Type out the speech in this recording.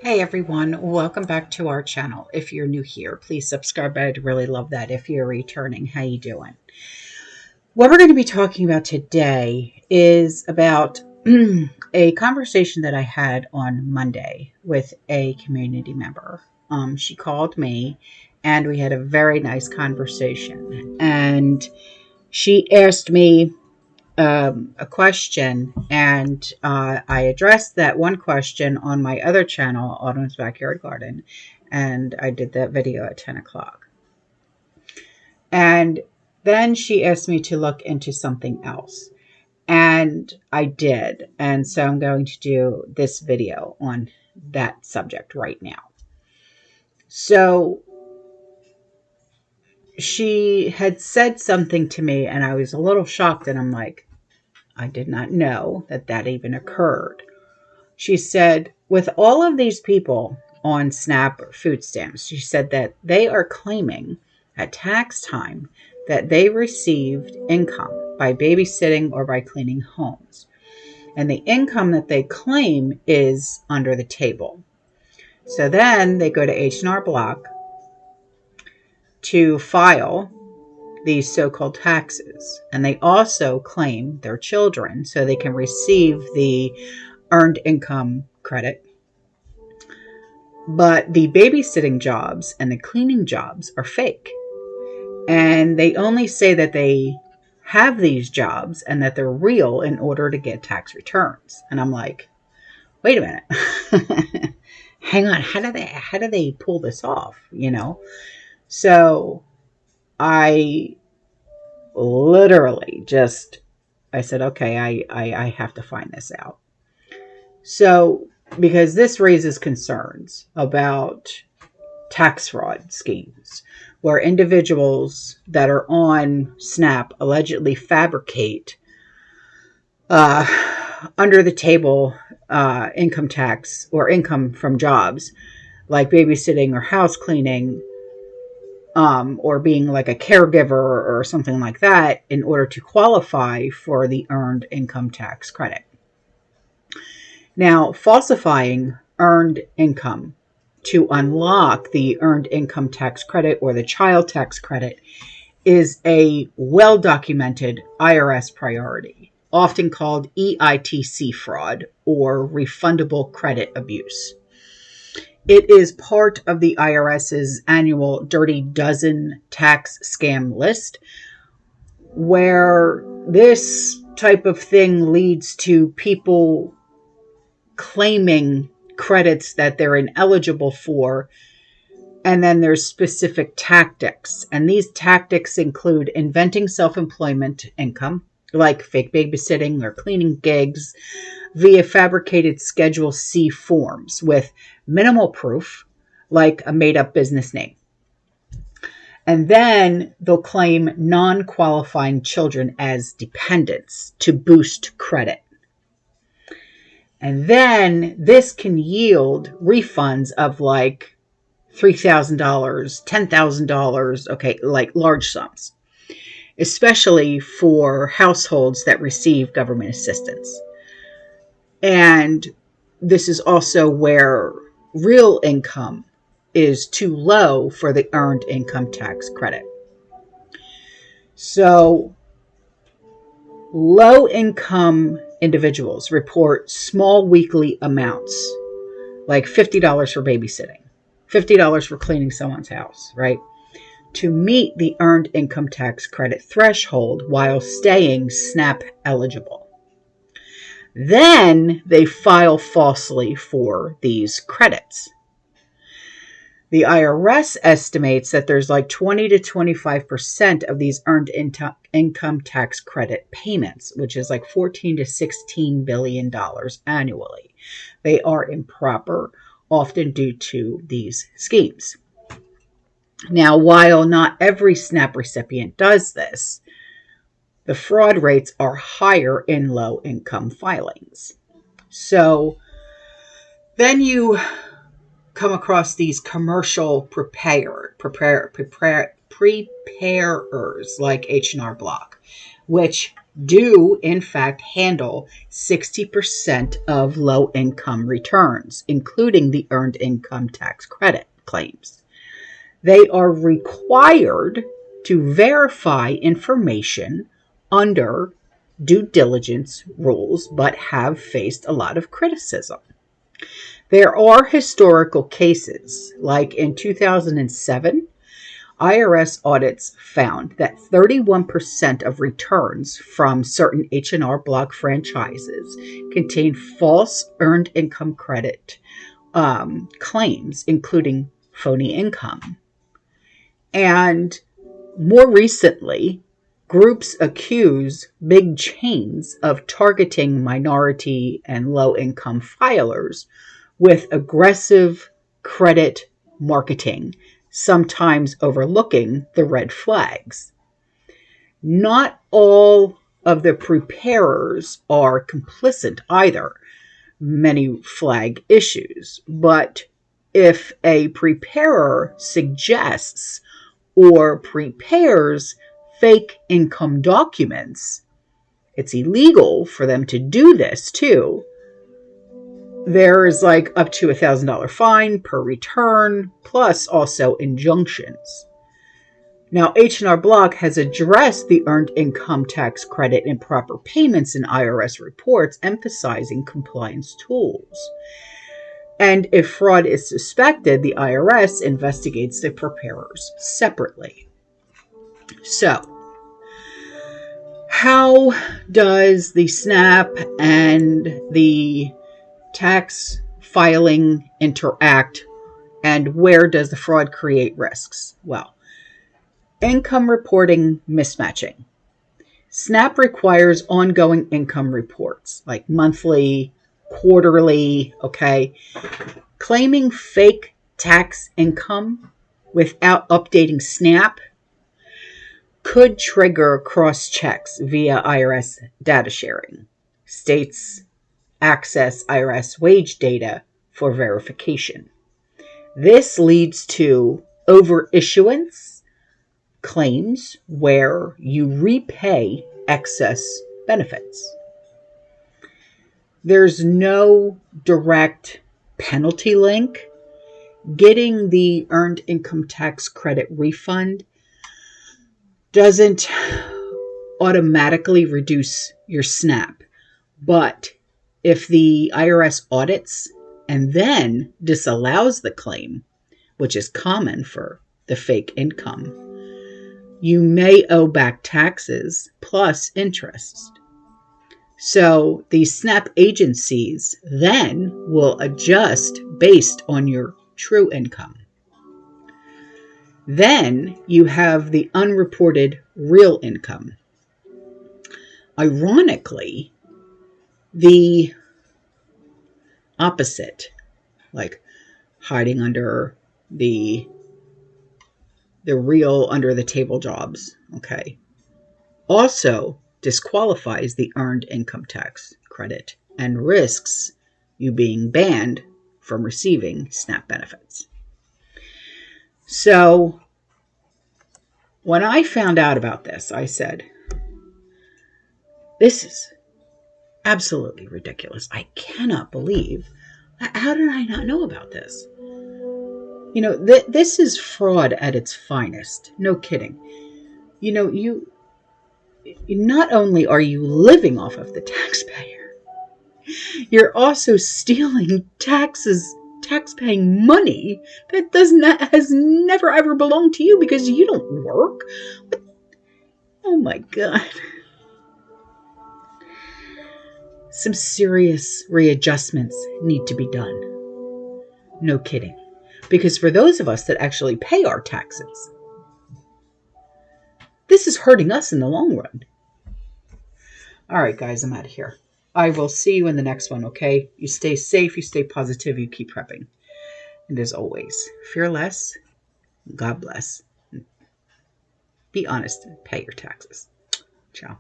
Hey everyone, welcome back to our channel. If you're new here, please subscribe. I'd really love that. If you're returning, how you doing? What we're going to be talking about today is about a conversation that I had on Monday with a community member. She called me and we had a very nice conversation. And she asked me a question, and I addressed that one question on my other channel, Autumn's Backyard Garden, and I did that video at 10 o'clock. And then she asked me to look into something else, and I did. And so I'm going to do this video on that subject right now. So she had said something to me, and I was a little shocked, and I'm like, I did not know that even occurred. She said, with all of these people on SNAP or food stamps, she said that they are claiming at tax time that they received income by babysitting or by cleaning homes. And the income that they claim is under the table. So then they go to H&R Block to file these so-called taxes. And they also claim their children so they can receive the earned income credit. But the babysitting jobs and the cleaning jobs are fake. And they only say that they have these jobs and that they're real in order to get tax returns. And I'm like, wait a minute. Hang on, how do they pull this off, So I literally I said, okay, I have to find this out. So, because this raises concerns about tax fraud schemes where individuals that are on SNAP allegedly fabricate under the table income tax or income from jobs like babysitting or house cleaning, or being like a caregiver or something like that in order to qualify for the earned income tax credit. Now, falsifying earned income to unlock the earned income tax credit or the child tax credit is a well-documented IRS priority, often called EITC fraud or refundable credit abuse. It is part of the IRS's annual Dirty Dozen tax scam list, where this type of thing leads to people claiming credits that they're ineligible for. And then there's specific tactics. And these tactics include inventing self-employment income, like fake babysitting or cleaning gigs, via fabricated Schedule C forms with minimal proof, like a made-up business name. And then they'll claim non-qualifying children as dependents to boost credit. And then this can yield refunds of like $3,000, $10,000, okay, like large sums, especially for households that receive government assistance. And this is also where real income is too low for the earned income tax credit. So low income individuals report small weekly amounts, like $50 for babysitting, $50 for cleaning someone's house, right? To meet the earned income tax credit threshold while staying SNAP eligible. Then they file falsely for these credits. The IRS estimates that there's like 20 to 25% of these earned income tax credit payments, which is like $14 to $16 billion annually. They are improper, often due to these schemes. Now, while not every SNAP recipient does this, the fraud rates are higher in low-income filings. So then you come across these commercial preparers like H&R Block, which do, in fact, handle 60% of low-income returns, including the earned income tax credit claims. They are required to verify information under due diligence rules, but have faced a lot of criticism. There are historical cases, like in 2007, IRS audits found that 31% of returns from certain H&R Block franchises contained false earned income credit claims, including phony income. And more recently, groups accuse big chains of targeting minority and low-income filers with aggressive credit marketing, sometimes overlooking the red flags. Not all of the preparers are complicit either. Many flag issues, but if a preparer suggests or prepares fake income documents, it's illegal for them to do this too. There is like up to $1,000 fine per return, plus also injunctions. Now, H&R Block has addressed the earned income tax credit improper payments in IRS reports, emphasizing compliance tools. And if fraud is suspected, the IRS investigates the preparers separately. So, how does the SNAP and the tax filing interact, and where does the fraud create risks? Well, income reporting mismatching. SNAP requires ongoing income reports, like monthly, quarterly, okay? Claiming fake tax income without updating SNAP could trigger cross-checks via IRS data sharing. States access IRS wage data for verification. This leads to overissuance claims where you repay excess benefits. There's no direct penalty link. Getting the earned income tax credit refund doesn't automatically reduce your SNAP, but if the IRS audits and then disallows the claim, which is common for the fake income, you may owe back taxes plus interest. So these SNAP agencies then will adjust based on your true income. Then you have the unreported real income. Ironically, the opposite, like hiding under the real under the table jobs, okay, also disqualifies the earned income tax credit and risks you being banned from receiving SNAP benefits. So when I found out about this, I said, this is absolutely ridiculous. I cannot believe. How did I not know about this? You know, this is fraud at its finest. No kidding. You know, you not only are you living off of the taxpayer, you're also stealing tax-paying money that has never ever belonged to you because you don't work. Oh my God. Some serious readjustments need to be done. No kidding. Because for those of us that actually pay our taxes, this is hurting us in the long run. All right, guys, I'm out of here. I will see you in the next one, okay? You stay safe, you stay positive, you keep prepping. And as always, fear less, God bless. Be honest and pay your taxes. Ciao.